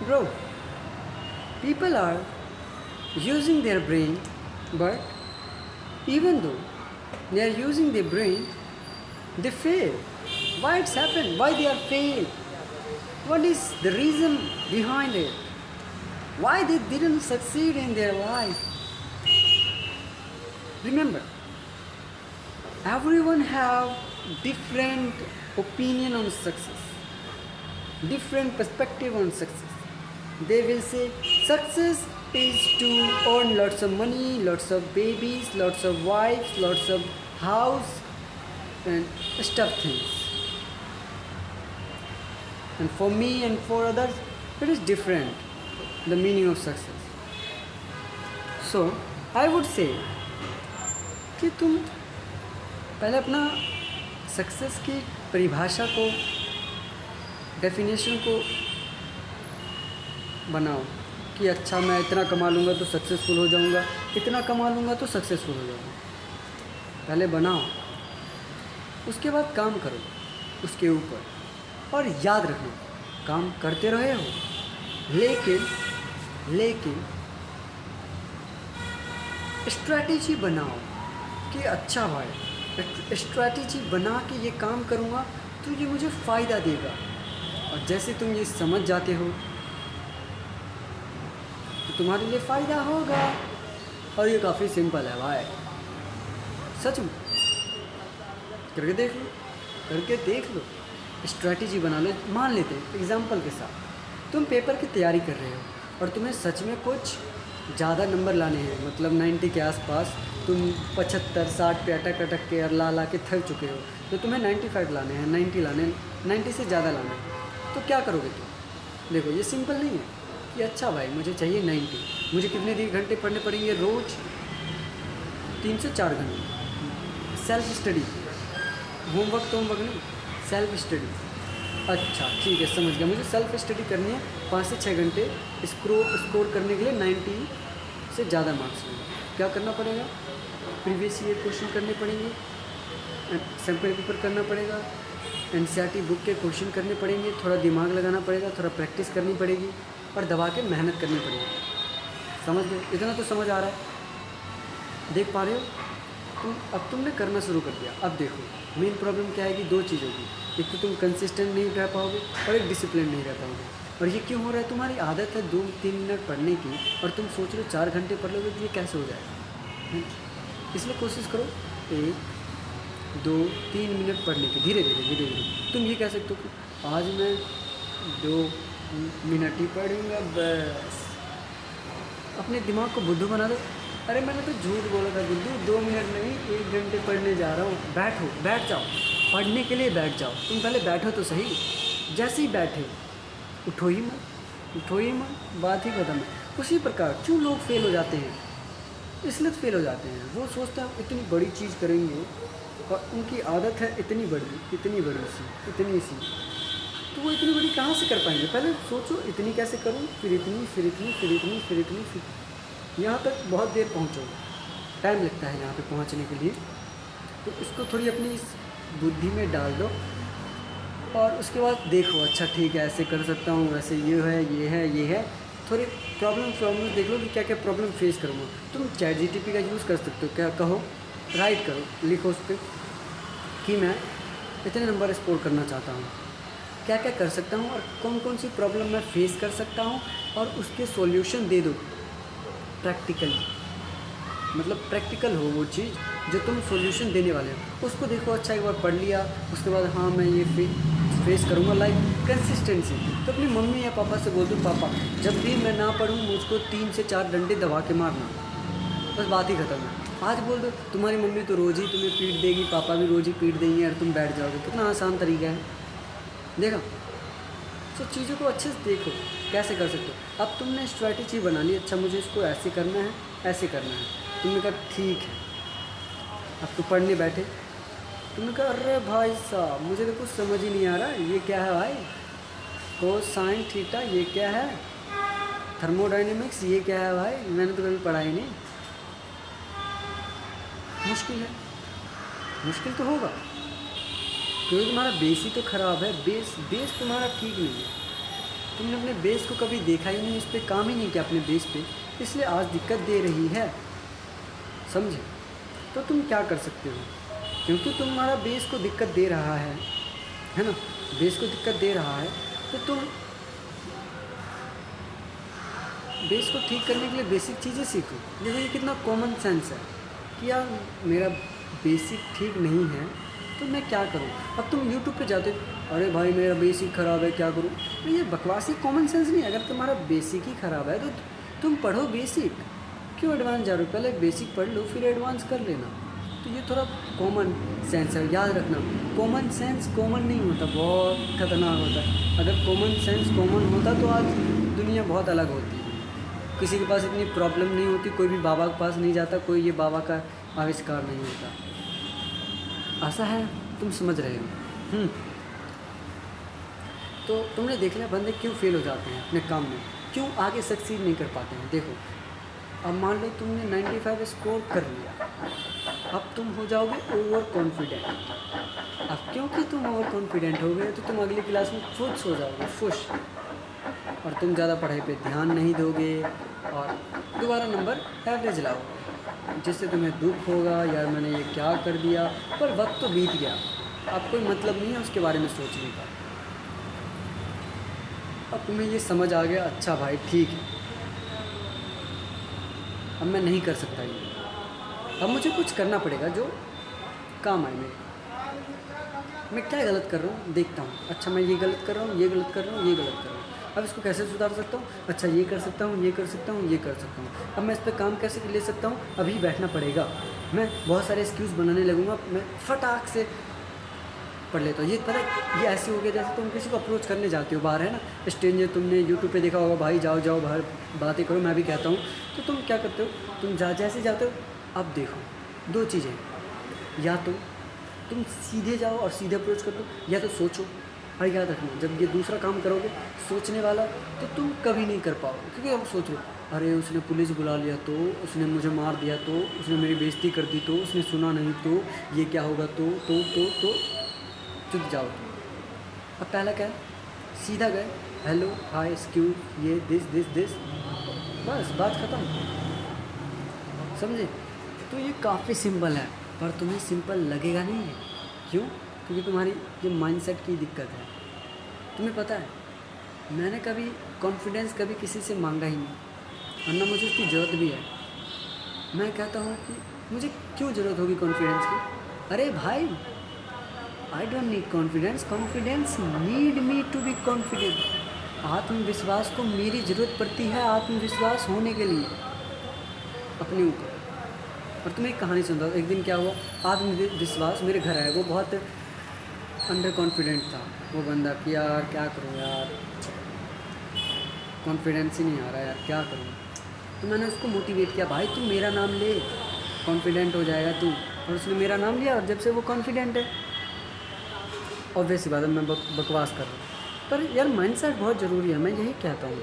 Bro, people are using their brain, but even though they are using their brain, they fail. Why it's happened? Why they are failed? What is the reason behind it? Why they didn't succeed in their life? Remember, everyone have different opinion on success, different perspective on success. They will say success is to earn lots of money, lots of babies, lots of wives, lots of house and stuff things. And for me and for others, it is different, the meaning of success. So, I would say कि तुम पहले अपना success की परिभाषा को, definition को बनाओ कि अच्छा मैं इतना कमा लूँगा तो सक्सेसफुल हो जाऊँगा, इतना कमा लूँगा तो सक्सेसफुल हो जाऊँगा। पहले बनाओ, उसके बाद काम करो उसके ऊपर। और याद रखना, काम करते रहे हो, लेकिन स्ट्रैटेजी बनाओ कि अच्छा भाई स्ट्रैटेजी बना के ये काम करूँगा तो ये मुझे फ़ायदा देगा। और जैसे तुम ये समझ जाते हो तो तुम्हारे लिए फ़ायदा होगा। और ये काफ़ी सिंपल है भाई, सच में करके देख लो, स्ट्रैटेजी बना लो। मान लेते हैं एग्जाम्पल के साथ, तुम पेपर की तैयारी कर रहे हो और तुम्हें सच में कुछ ज़्यादा नंबर लाने हैं, मतलब 90 के आसपास। तुम 75 60 पे अटक के और ला के थक चुके हो, तो तुम्हें 95 लाने हैं, 90 लाने हैं, 90 से ज़्यादा लाने हैं। तो क्या करोगे तुम? देखो, ये सिंपल नहीं है कि अच्छा भाई मुझे चाहिए 90, मुझे कितने घंटे पढ़ने पड़ेंगे रोज़? 3 से 4 घंटे। सेल्फ स्टडी, होमवर्क नहीं, सेल्फ स्टडी। अच्छा ठीक है, समझ गया। मुझे सेल्फ स्टडी करनी है 5 से 6 घंटे स्कोर करने के लिए 90 से ज़्यादा मार्क्स लेंगे। क्या करना पड़ेगा? प्रीवियस ईयर क्वेश्चन करने पड़ेंगे, सैम्पल पेपर करना पड़ेगा, एनसीईआरटी बुक के क्वेश्चन करने पड़ेंगे, थोड़ा दिमाग लगाना पड़ेगा, थोड़ा प्रैक्टिस करनी पड़ेगी और दबा के मेहनत करनी पड़ेगी। समझ गए? इतना तो समझ आ रहा है, देख पा रहे हो? अब तुमने करना शुरू कर दिया। अब देखो मेन प्रॉब्लम क्या है कि 2 चीज़ों की, एक तो तुम कंसिस्टेंट नहीं रह पाओगे और एक डिसिप्लिन नहीं रह पाओगे। और ये क्यों हो रहा है? तुम्हारी आदत है 2-3 मिनट पढ़ने की और तुम सोच रहे हो 4 घंटे पढ़ लोगे, तो ये कैसे हो जाएगा? इसलिए कोशिश करो 1-2-3 मिनट पढ़ने की, धीरे धीरे। तुम ये कह सकते हो कि आज मैं 2 मिनट ही पढ़ूँगा बस। अपने दिमाग को बुद्धू बना दो। अरे मैंने तो झूठ बोला था बुद्धू, 2 मिनट नहीं 1 घंटे पढ़ने जा रहा हूँ। बैठ जाओ, पढ़ने के लिए बैठ जाओ। तुम पहले बैठो तो सही। जैसे ही बैठे उठो ही मत, बात ही खत्म है। उसी प्रकार क्यों लोग फेल हो जाते हैं? इसलिए फेल हो जाते हैं, वो सोचते हैं इतनी बड़ी चीज़ करेंगे और उनकी आदत है इतनी बड़ी सी, तो वो इतनी बड़ी कहाँ से कर पाएंगे? पहले सोचो इतनी कैसे करूँ, फिर इतनी, यहाँ तक बहुत देर पहुँचोगे, टाइम लगता है यहाँ पे पहुँचने के लिए। तो इसको थोड़ी अपनी इस बुद्धि में डाल दो और उसके बाद देखो, अच्छा ठीक है ऐसे कर सकता हूँ, वैसे ये है। थोड़ी प्रॉब्लम देख लो कि क्या क्या प्रॉब्लम फेस करूँगा। तुम चैट जीटीपी का यूज़ कर सकते हो। क्या कहो, राइट करो, लिखो उस पर कि मैं इतने नंबर स्कोर करना चाहता हूँ, क्या क्या कर सकता हूँ और कौन कौन सी प्रॉब्लम मैं फेस कर सकता हूँ, और उसके सॉल्यूशन दे दो प्रैक्टिकली। मतलब प्रैक्टिकल हो वो चीज़ जो तुम सॉल्यूशन देने वाले हो, उसको देखो। अच्छा एक बार पढ़ लिया, उसके बाद हाँ मैं ये फेस करूँगा, लाइक कंसिस्टेंसी। तो अपनी मम्मी या पापा से बोल दो, पापा जब भी मैं ना पढ़ूँ मुझको 3 से 4 डंडे दबा के मारना, बस बात ही खत्म है। आज बोल दो, तुम्हारी मम्मी तो रोज़ ही तुम्हें पीट देगी, पापा भी रोज़ ही पीट देंगे और तुम बैठ जाओगे। कितना आसान तरीका है, देखा? तो चीज़ों को अच्छे से देखो कैसे कर सकते हो। अब तुमने स्ट्रैटेजी बना ली, अच्छा मुझे इसको ऐसे करना है। तुमने कहा ठीक है, अब तो पढ़ने बैठे। तुमने कहा अरे भाई साहब मुझे तो कुछ समझ ही नहीं आ रहा, ये क्या है भाई? कोसाइन थीटा ये क्या है? थर्मोडायनेमिक्स ये क्या है भाई? मैंने तो कभी पढ़ा ही नहीं। मुश्किल तो होगा क्योंकि तुम्हारा बेस ही तो ख़राब है। बेस तुम्हारा ठीक नहीं है। तुमने अपने बेस को कभी देखा ही नहीं, इस पर काम ही नहीं किया अपने बेस पे, इसलिए आज दिक्कत दे रही है, समझे। तो तुम क्या कर सकते हो, क्योंकि तुम्हारा बेस को दिक्कत दे रहा है ना, बेस को दिक्कत दे रहा है, तो तुम बेस को ठीक करने के लिए बेसिक चीज़ें सीखो। देखो ये कितना कॉमन सेंस है कि यार मेरा बेसिक ठीक नहीं है तो मैं क्या करूँ। अब तुम यूट्यूब पे जाते हो, अरे भाई मेरा बेसिक ख़राब है क्या करूँ, तो ये बकवासी कॉमन सेंस नहीं है। अगर तुम्हारा बेसिक ही ख़राब है तो तुम पढ़ो बेसिक, क्यों एडवांस जा रहे हो, पहले बेसिक पढ़ लो फिर एडवांस कर लेना। तो ये थोड़ा कॉमन सेंस है, याद रखना। कॉमन सेंस कॉमन नहीं होता, बहुत ख़तरनाक होता है। अगर कॉमन सेंस कॉमन होता तो आज दुनिया बहुत अलग होती। किसी के पास इतनी प्रॉब्लम नहीं होती, कोई भी बाबा के पास नहीं जाता, कोई ये बाबा का आविष्कार नहीं होता। ऐसा है, तुम समझ रहे हो। तो तुमने देख लिया बंदे क्यों फेल हो जाते हैं अपने काम में, क्यों आगे सक्सीड नहीं कर पाते हैं। देखो अब मान लो तुमने 95 स्कोर कर लिया, अब तुम हो जाओगे ओवर कॉन्फिडेंट। अब क्योंकि तुम ओवर कॉन्फिडेंट हो गए तो तुम अगली क्लास में खुश हो जाओगे, खुश, और तुम ज़्यादा पढ़ाई पे ध्यान नहीं दोगे और दोबारा नंबर एवरेज लाओगे, जिससे तुम्हें दुख होगा, यार मैंने ये क्या कर दिया। पर वक्त तो बीत गया, अब कोई मतलब नहीं है उसके बारे में सोचने का। अब तुम्हें ये समझ आ गया, अच्छा भाई ठीक है, अब मैं नहीं कर सकता ये, अब मुझे कुछ करना पड़ेगा जो काम आए मेरे। मैं क्या गलत कर रहा हूँ देखता हूँ, अच्छा मैं ये गलत कर रहा हूँ, ये गलत कर रहा हूँ, ये गलत कर रहा हूँ, अब इसको कैसे सुधार सकता हूँ, अच्छा ये कर सकता हूँ, ये कर सकता हूँ, ये कर सकता हूँ। अब मैं इस पर काम कैसे ले सकता हूँ, अभी बैठना पड़ेगा, मैं बहुत सारे एक्सक्यूज़ बनाने लगूँगा, मैं फटाक से पढ़ लेता हूँ। ये पता है ये ऐसे हो गया जैसे तुम किसी को अप्रोच करने जाते हो बाहर, है ना, स्ट्रेंजर, तुमने यूट्यूब पे देखा होगा, भाई जाओ जाओ बाहर बातें करो, मैं भी कहता हूँ। तो तुम क्या करते हो, तुम जैसे जाते हो, अब देखो दो चीज़ें, या तो तुम सीधे जाओ और सीधे अप्रोच कर दो, या तो सोचो। और याद रखना जब ये दूसरा काम करोगे सोचने वाला, तो तुम कभी नहीं कर पाओगे, क्योंकि अब सोच लो, अरे उसने पुलिस बुला लिया तो, उसने मुझे मार दिया तो, उसने मेरी बेइज्जती कर दी तो, उसने सुना नहीं तो, ये क्या होगा तो चुप जाओ। अब पहला क्या है, सीधा गए, हेलो हाय एक्सक्यूज ये दिस, बस बात ख़त्म, समझे। तो ये काफ़ी सिंपल है, पर तुम्हें सिंपल लगेगा नहीं है, क्यों, क्योंकि तुम्हारी ये माइंडसेट की दिक्कत है। तुम्हें पता है मैंने कभी कॉन्फिडेंस कभी किसी से मांगा ही नहीं, और ना मुझे उसकी ज़रूरत भी है। मैं कहता हूँ कि मुझे क्यों ज़रूरत होगी कॉन्फिडेंस की, अरे भाई I don't need confidence, confidence need me to be confident. आत्मविश्वास को मेरी ज़रूरत पड़ती है आत्मविश्वास होने के लिए अपने ऊपर। और तुम्हें एक कहानी सुनता हूँ, एक दिन क्या हुआ, आत्मविश्वास मेरे घर आया, वो बहुत अंडर कॉन्फिडेंट था वो बंदा कि यार क्या करूँ यार, कॉन्फिडेंस ही नहीं आ रहा यार, क्या करूँ। तो मैंने उसको मोटिवेट किया, भाई तुम मेरा नाम ले, कॉन्फिडेंट हो जाएगा तू। और उसने मेरा नाम लिया और जब से वो कॉन्फिडेंट है। ऑब्वियस सी बात है मैं बकवास कर रहा हूँ, पर यार माइंडसेट बहुत ज़रूरी है, मैं यही कहता हूँ।